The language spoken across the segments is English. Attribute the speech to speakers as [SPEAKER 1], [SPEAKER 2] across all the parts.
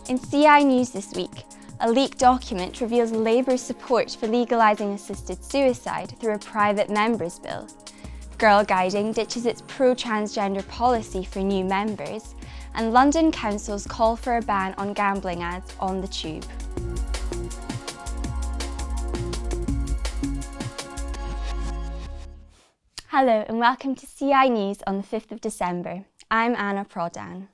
[SPEAKER 1] In CI News this week, a leaked document reveals Labour's support for legalising assisted suicide through a private member's bill. Girlguiding ditches its pro-transgender policy for new members, and London councils call for a ban on gambling ads on the tube. Hello and welcome to CI News on the 5th of December. I'm Anna Prodan.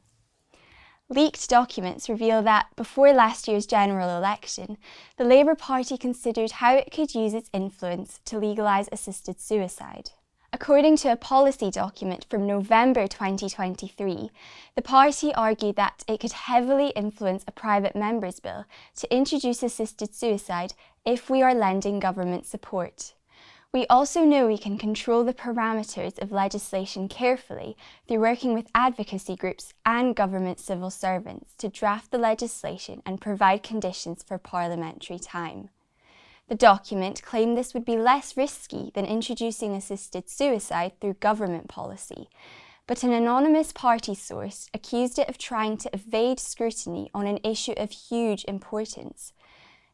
[SPEAKER 1] Leaked documents reveal that, before last year's general election, the Labour Party considered how it could use its influence to legalise assisted suicide. According to a policy document from November 2023, the party argued that it could heavily influence a private member's bill to introduce assisted suicide if we are lending government support. We also know we can control the parameters of legislation carefully through working with advocacy groups and government civil servants to draft the legislation and provide conditions for parliamentary time. The document claimed this would be less risky than introducing assisted suicide through government policy, but an anonymous party source accused it of trying to evade scrutiny on an issue of huge importance.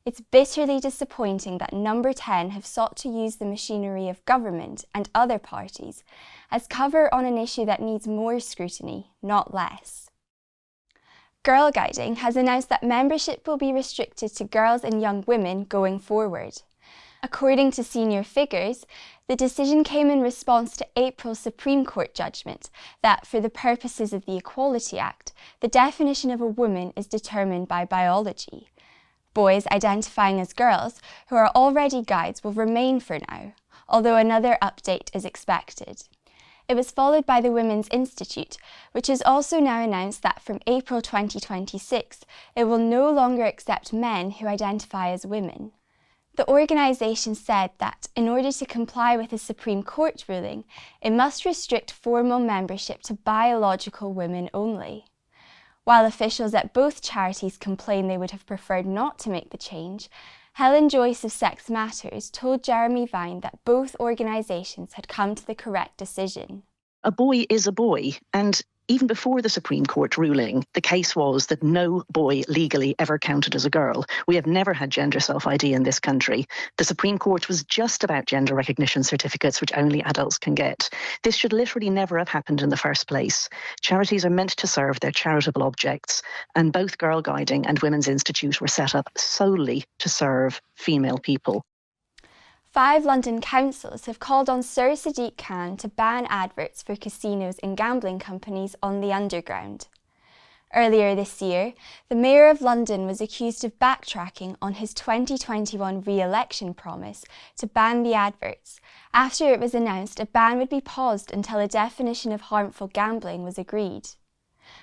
[SPEAKER 1] It's bitterly disappointing that Number 10 have sought to use the machinery of government and other parties as cover on an issue that needs more scrutiny, not less. Girlguiding has announced that membership will be restricted to girls and young women going forward. According to senior figures, the decision came in response to April's Supreme Court judgment that, for the purposes of the Equality Act, the definition of a woman is determined by biology. Boys identifying as girls, who are already guides, will remain for now, although another update is expected. It was followed by the Women's Institute, which has also now announced that from April 2026, it will no longer accept men who identify as women. The organisation said that, in order to comply with the Supreme Court ruling, it must restrict formal membership to biological women only. While officials at both charities complain they would have preferred not to make the change, Helen Joyce of Sex Matters told Jeremy Vine that both organisations had come to the correct decision.
[SPEAKER 2] A boy is a boy, and even before the Supreme Court ruling, the case was that no boy legally ever counted as a girl. We have never had gender self-ID in this country. The Supreme Court was just about gender recognition certificates, which only adults can get. This should literally never have happened in the first place. Charities are meant to serve their charitable objects, and both Girlguiding and Women's Institute were set up solely to serve female people.
[SPEAKER 1] 5 London councils have called on Sir Sadiq Khan to ban adverts for casinos and gambling companies on the Underground. Earlier this year, the Mayor of London was accused of backtracking on his 2021 re-election promise to ban the adverts, after it was announced a ban would be paused until a definition of harmful gambling was agreed.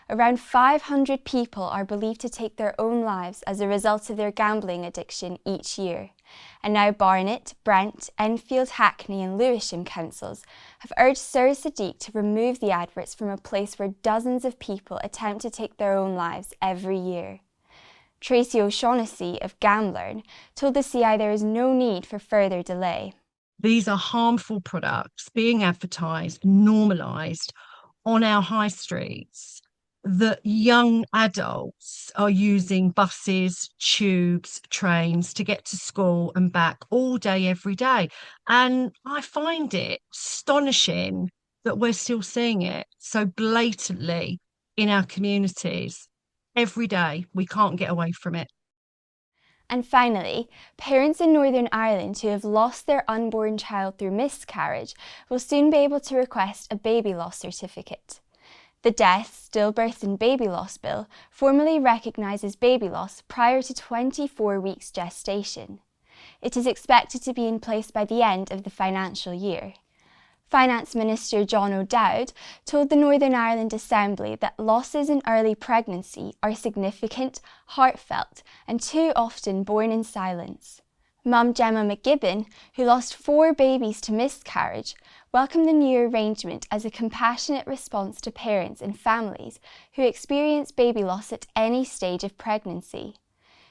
[SPEAKER 1] Around 500 people are believed to take their own lives as a result of their gambling addiction each year. And now Barnet, Brent, Enfield, Hackney and Lewisham councils have urged Sir Sadiq to remove the adverts from a place where dozens of people attempt to take their own lives every year. Tracy O'Shaughnessy of Gamlearn told the CI there is no need for further delay.
[SPEAKER 3] These are harmful products being advertised, normalised on our high streets, that young adults are using buses, tubes, trains to get to school and back all day, every day. And I find it astonishing that we're still seeing it so blatantly in our communities. Every day, we can't get away from it.
[SPEAKER 1] And finally, parents in Northern Ireland who have lost their unborn child through miscarriage will soon be able to request a baby loss certificate. The Death, Stillbirths and Baby Loss Bill formally recognises baby loss prior to 24 weeks gestation. It is expected to be in place by the end of the financial year. Finance Minister John O'Dowd told the Northern Ireland Assembly that losses in early pregnancy are significant, heartfelt and too often borne in silence. Mum Gemma McGibbon, who lost 4 babies to miscarriage, welcomed the new arrangement as a compassionate response to parents and families who experience baby loss at any stage of pregnancy.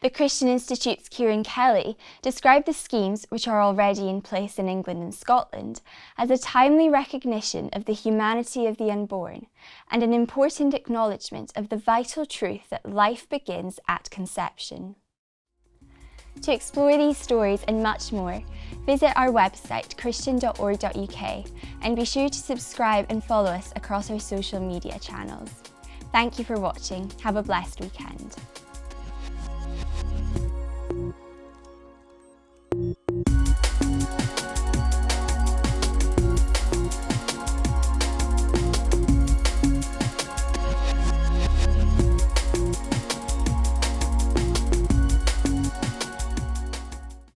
[SPEAKER 1] The Christian Institute's Kieran Kelly described the schemes, which are already in place in England and Scotland, as a timely recognition of the humanity of the unborn and an important acknowledgement of the vital truth that life begins at conception. To explore these stories and much more, visit our website christian.org.uk and be sure to subscribe and follow us across our social media channels. Thank you for watching. Have a blessed weekend.